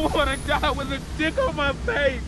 don't want to die with a dick on my face.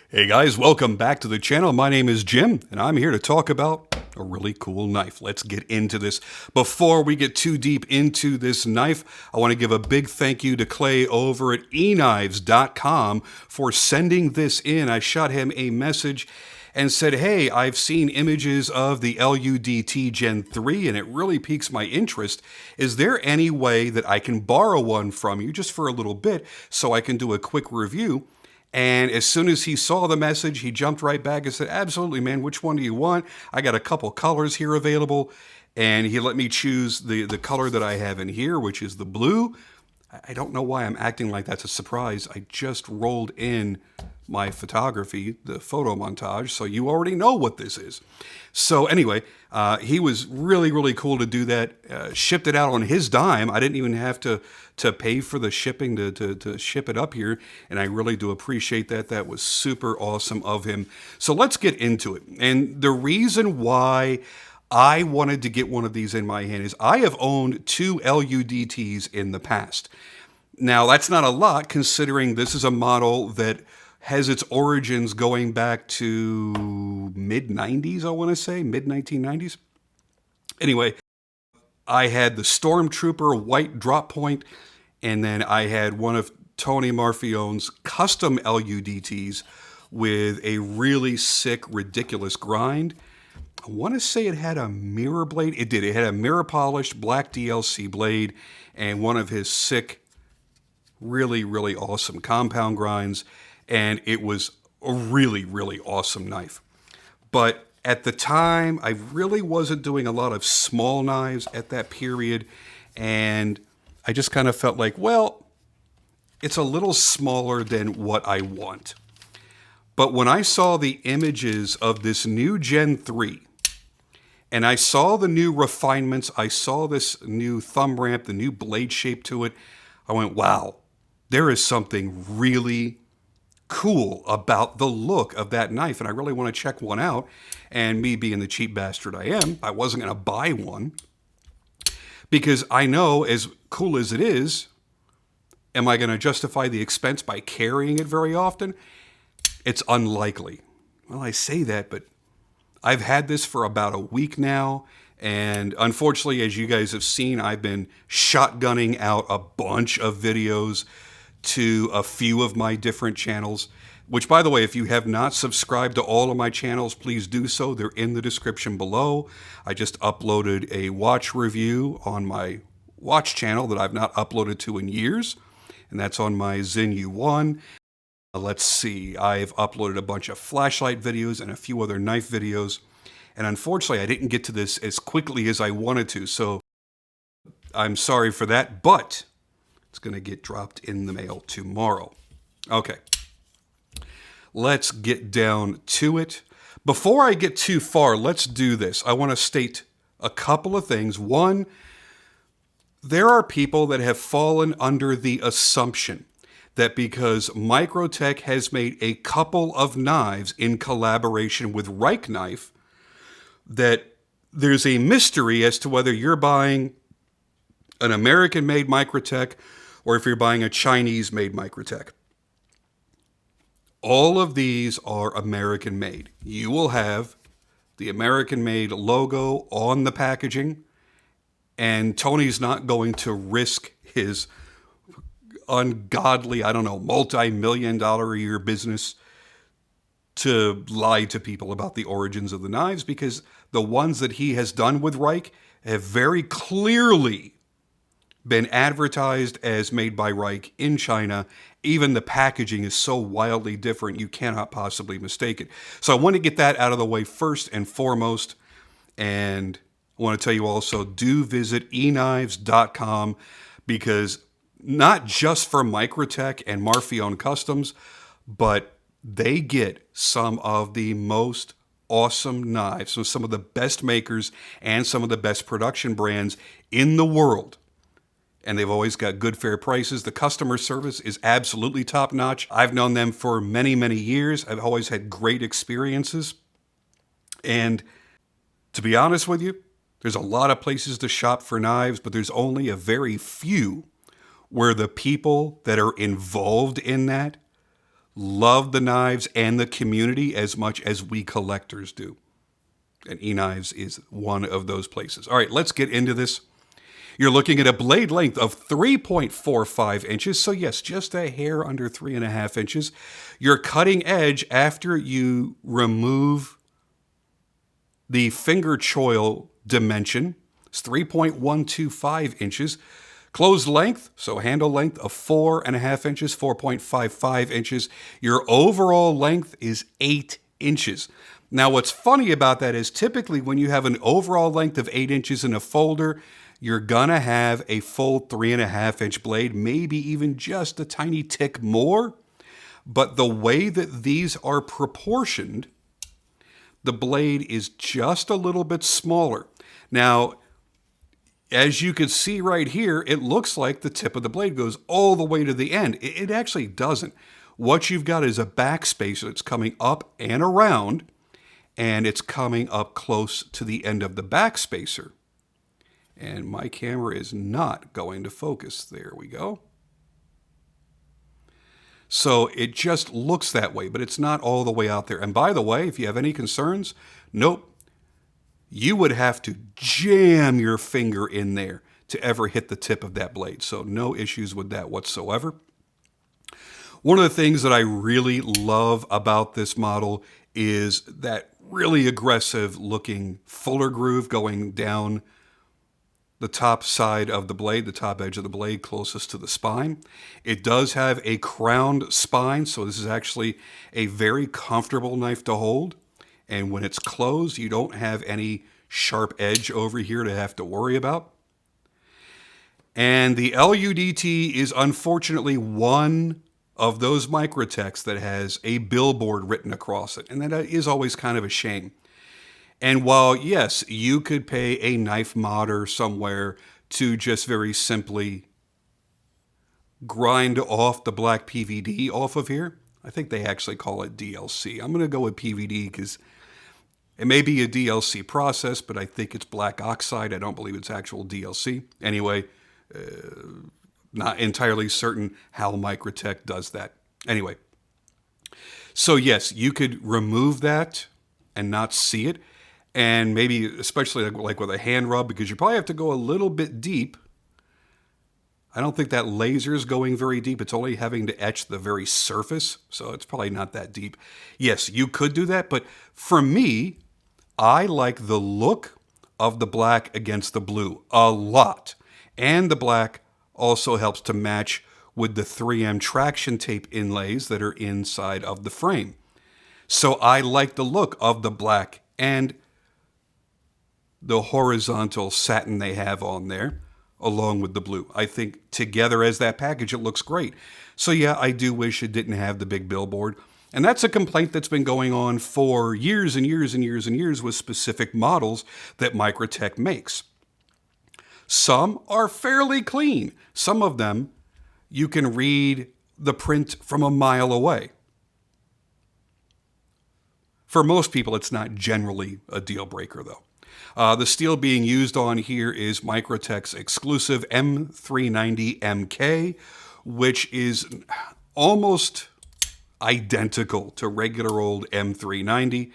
Hey guys, welcome back to the channel. My name is Jim, and I'm here to talk about a really cool knife. Let's get into this. Before we get too deep into this knife, I want to give a big thank you to Clay over at eKnives.com for sending this in. I shot him a message and said, hey, I've seen images of the LUDT Gen 3 and it really piques my interest. Is there any way that I can borrow one from you just for a little bit so I can do a quick review? And as soon as he saw the message, he jumped right back and said, absolutely, man, which one do you want? I got a couple colors here available. And he let me choose the color that I have in here, which is the blue. I don't know why I'm acting like that's a surprise. I just rolled in my photography, the photo montage, so you already know what this is. So anyway, he was really, really cool to do that. Shipped it out on his dime. I didn't even have to pay for the shipping to ship it up here, and I really do appreciate that. That was super awesome of him. So let's get into it. And the reason why I wanted to get one of these in my hand is I have owned 2 LUDTs in the past. Now, that's not a lot considering this is a model that has its origins going back to mid-90s, I want to say, mid-1990s. Anyway, I had the Stormtrooper white drop point, and then I had one of Tony Marfione's custom LUDTs with a really sick, ridiculous grind. I want to say it had a mirror blade. It did. It had a mirror polished black DLC blade and one of his sick, really, really awesome compound grinds. And it was a really, really awesome knife. But at the time, I really wasn't doing a lot of small knives at that period. And I just kind of felt like, well, it's a little smaller than what I want. But when I saw the images of this new Gen 3, and I saw the new refinements, I saw this new thumb ramp, the new blade shape to it, I went, wow, there is something really cool about the look of that knife, and I really want to check one out. And me being the cheap bastard I am, I wasn't going to buy one because I know, as cool as it is, am I going to justify the expense by carrying it very often? It's unlikely. Well, I say that, but I've had this for about a week now, and unfortunately, as you guys have seen, I've been shotgunning out a bunch of videos to a few of my different channels, which, by the way, if you have not subscribed to all of my channels, please do so. They're in the description below. I just uploaded a watch review on my watch channel that I've not uploaded to in years, and that's on my Zen U1. Let's see, I've uploaded a bunch of flashlight videos and a few other knife videos, and unfortunately, I didn't get to this as quickly as I wanted to, so I'm sorry for that, but it's going to get dropped in the mail tomorrow. Okay, let's get down to it. Before I get too far, let's do this. I want to state a couple of things. One, there are people that have fallen under the assumption that because Microtech has made a couple of knives in collaboration with Reich Knife, that there's a mystery as to whether you're buying an American-made Microtech or if you're buying a Chinese-made Microtech. All of these are American-made. You will have the American-made logo on the packaging, and Tony's not going to risk his ungodly, I don't know, multi-million-dollar a year business to lie to people about the origins of the knives, because the ones that he has done with Reich have very clearly been advertised as made by Reich in China. Even the packaging is so wildly different, you cannot possibly mistake it. So I want to get that out of the way first and foremost. And I want to tell you also, do visit eknives.com, because not just for Microtech and Marfion Customs, but they get some of the most awesome knives from some of the best makers and some of the best production brands in the world. And they've always got good, fair prices. The customer service is absolutely top notch. I've known them for many, many years. I've always had great experiences. And to be honest with you, there's a lot of places to shop for knives, but there's only a very few where the people that are involved in that love the knives and the community as much as we collectors do. And eKnives is one of those places. All right, let's get into this. You're looking at a blade length of 3.45 inches. So yes, just a hair under 3.5 inches. Your cutting edge, after you remove the finger choil dimension, is 3.125 inches. Closed length, so handle length of 4.5 inches, 4.55 inches. Your overall length is 8 inches. Now, what's funny about that is typically when you have an overall length of 8 inches in a folder, you're gonna have a full 3.5 inch blade, maybe even just a tiny tick more. But the way that these are proportioned, the blade is just a little bit smaller. Now, as you can see right here, it looks like the tip of the blade goes all the way to the end. It actually doesn't. What you've got is a backspacer that's coming up and around, and it's coming up close to the end of the backspacer. And my camera is not going to focus. There we go. So it just looks that way, but it's not all the way out there. And by the way, if you have any concerns, nope. You would have to jam your finger in there to ever hit the tip of that blade. So no issues with that whatsoever. One of the things that I really love about this model is that really aggressive looking fuller groove going down the top side of the blade, the top edge of the blade closest to the spine. It does have a crowned spine, so this is actually a very comfortable knife to hold. And when it's closed, you don't have any sharp edge over here to have to worry about. And the LUDT is unfortunately one of those Microtechs that has a billboard written across it. And that is always kind of a shame. And while, yes, you could pay a knife modder somewhere to just very simply grind off the black PVD off of here, I think they actually call it DLC. I'm going to go with PVD because it may be a DLC process, but I think it's black oxide. I don't believe it's actual DLC. Anyway, not entirely certain how Microtech does that. Anyway, so yes, you could remove that and not see it. And maybe, especially like with a hand rub, because you probably have to go a little bit deep. I don't think that laser is going very deep. It's only having to etch the very surface, so it's probably not that deep. Yes, you could do that, but for me, I like the look of the black against the blue a lot. And the black also helps to match with the 3M traction tape inlays that are inside of the frame. So I like the look of the black and the horizontal satin they have on there, along with the blue. I think together as that package, it looks great. So yeah, I do wish it didn't have the big billboard. And that's a complaint that's been going on for years and years and years and years with specific models that Microtech makes. Some are fairly clean. Some of them, you can read the print from a mile away. For most people, it's not generally a deal breaker, though. The steel being used on here is Microtech's exclusive M390 MK, which is almost identical to regular old M390.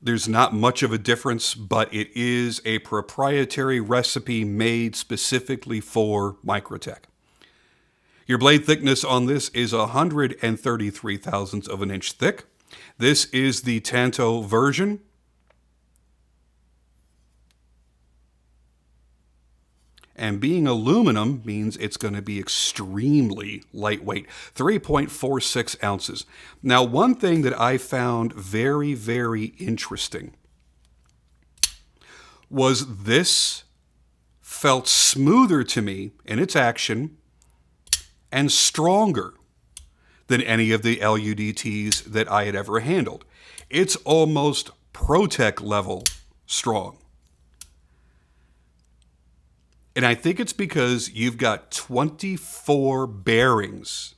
There's not much of a difference, but it is a proprietary recipe made specifically for Microtech. Your blade thickness on this is 133 thousandths of an inch thick. This is the Tanto version. And being aluminum means it's going to be extremely lightweight, 3.46 ounces. Now, one thing that I found very, very interesting was this felt smoother to me in its action and stronger than any of the LUDTs that I had ever handled. It's almost Protech level strong. And I think it's because you've got 24 bearings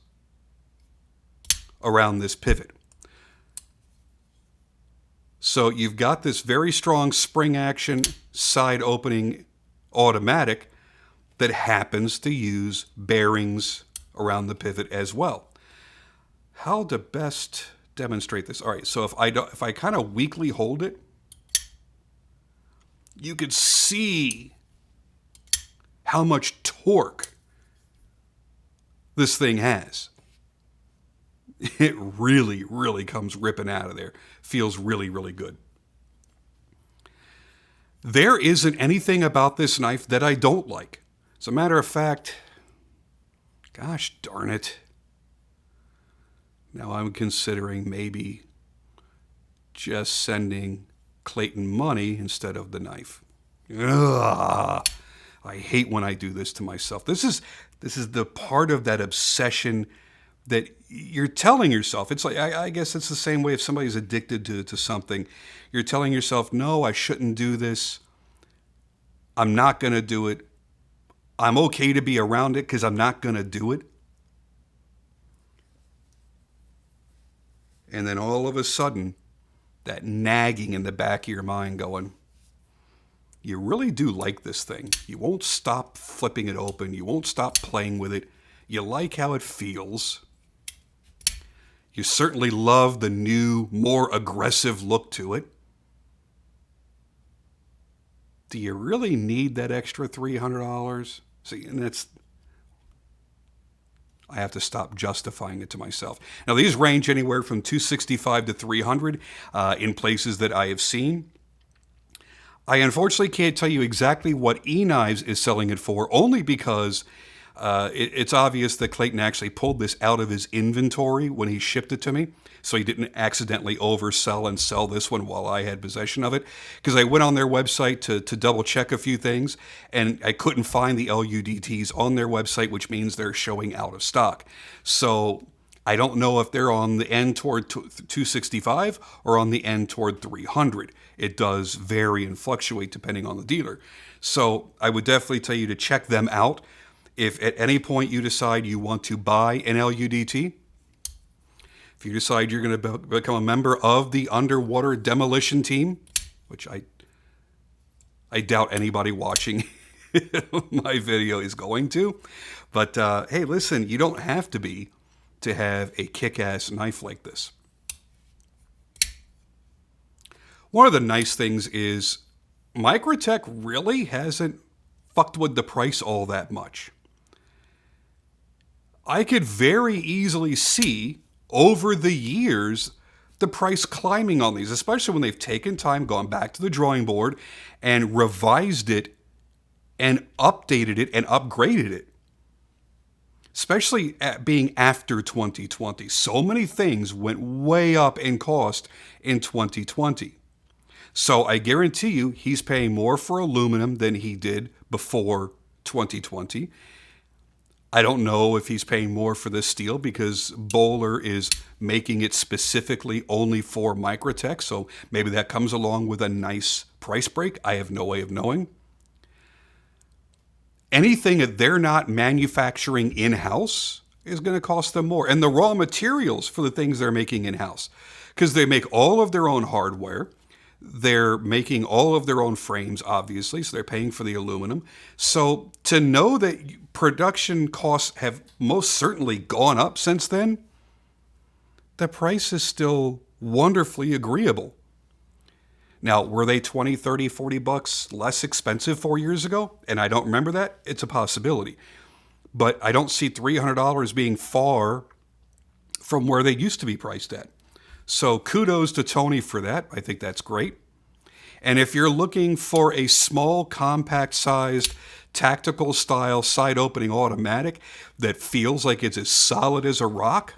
around this pivot. So you've got this very strong spring action side opening automatic that happens to use bearings around the pivot as well. How to best demonstrate this? All right, so if I kind of weakly hold it, you could see how much torque this thing has. It really, really comes ripping out of there. Feels really, really good. There isn't anything about this knife that I don't like. As a matter of fact, gosh darn it. Now I'm considering maybe just sending Clayton money instead of the knife. Ugh. I hate when I do this to myself. This is the part of that obsession that you're telling yourself. It's like, I guess it's the same way if somebody's addicted to something. You're telling yourself, no, I shouldn't do this. I'm not going to do it. I'm okay to be around it because I'm not going to do it. And then all of a sudden, that nagging in the back of your mind going, you really do like this thing. You won't stop flipping it open. You won't stop playing with it. You like how it feels. You certainly love the new, more aggressive look to it. Do you really need that extra $300? See, and I have to stop justifying it to myself. Now, these range anywhere from $265 to $300 in places that I have seen. I unfortunately can't tell you exactly what eKnives is selling it for, only because it's obvious that Clayton actually pulled this out of his inventory when he shipped it to me, so he didn't accidentally oversell and sell this one while I had possession of it. Because I went on their website to double check a few things, and I couldn't find the LUDTs on their website, which means they're showing out of stock. So I don't know if they're on the end toward 265 or on the end toward 300. It does vary and fluctuate depending on the dealer. So I would definitely tell you to check them out. If at any point you decide you want to buy an LUDT, if you decide you're going to become a member of the underwater demolition team, which I doubt anybody watching my video is going to, but hey, listen, you don't have to be to have a kick-ass knife like this. One of the nice things is Microtech really hasn't fucked with the price all that much. I could very easily see over the years the price climbing on these, especially when they've taken time, gone back to the drawing board and revised it and updated it and upgraded it. Especially at being after 2020. So many things went way up in cost in 2020. So I guarantee you he's paying more for aluminum than he did before 2020. I don't know if he's paying more for this steel because Bowler is making it specifically only for Microtech. So maybe that comes along with a nice price break. I have no way of knowing. Anything that they're not manufacturing in-house is going to cost them more. And the raw materials for the things they're making in-house. Because they make all of their own hardware. They're making all of their own frames, obviously, so they're paying for the aluminum. So to know that production costs have most certainly gone up since then, the price is still wonderfully agreeable. Now, were they 20, 30, 40 bucks less expensive 4 years ago? And I don't remember that. It's a possibility. But I don't see $300 being far from where they used to be priced at. So kudos to Tony for that. I think that's great. And if you're looking for a small, compact-sized tactical style side opening automatic that feels like it's as solid as a rock.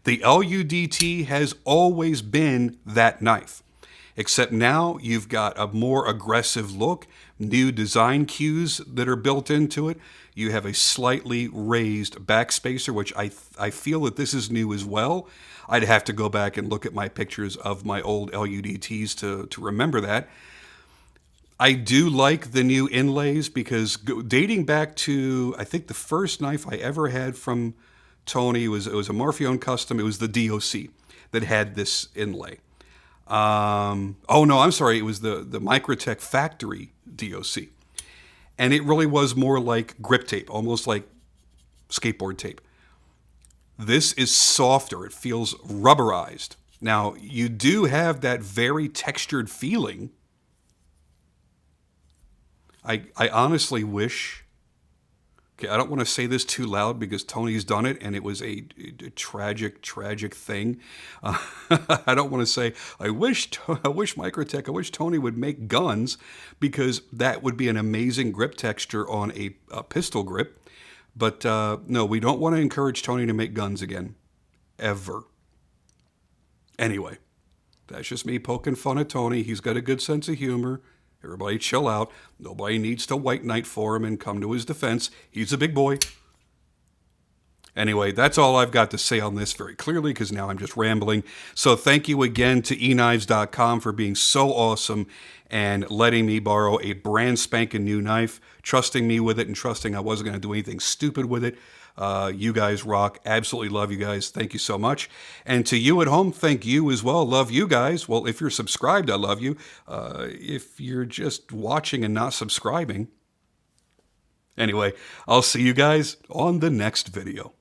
The LUDT has always been that knife, except now you've got a more aggressive look, new design cues that are built into it. You have a slightly raised backspacer, which I feel that this is new as well. I'd have to go back and look at my pictures of my old LUDTs to remember that. I do like the new inlays because dating back to, I think the first knife I ever had from Tony it was a Morpheone custom. It was the DOC that had this inlay. Oh no, I'm sorry. It was the Microtech factory DOC. And it really was more like grip tape, almost like skateboard tape. This is softer. It feels rubberized. Now, you do have that very textured feeling. I honestly wish, okay, I don't want to say this too loud because Tony's done it and it was a tragic, tragic thing. I don't want to say, I wish Microtech, I wish Tony would make guns because that would be an amazing grip texture on a pistol grip. But no, we don't want to encourage Tony to make guns again, ever. Anyway, that's just me poking fun at Tony. He's got a good sense of humor. Everybody chill out. Nobody needs to white knight for him and come to his defense. He's a big boy. Anyway, that's all I've got to say on this very clearly because now I'm just rambling. So thank you again to eKnives.com for being so awesome and letting me borrow a brand spanking new knife, trusting me with it and trusting I wasn't going to do anything stupid with it. You guys rock. Absolutely love you guys. Thank you so much. And to you at home, thank you as well. Love you guys. Well, if you're subscribed, I love you. If you're just watching and not subscribing, anyway, I'll see you guys on the next video.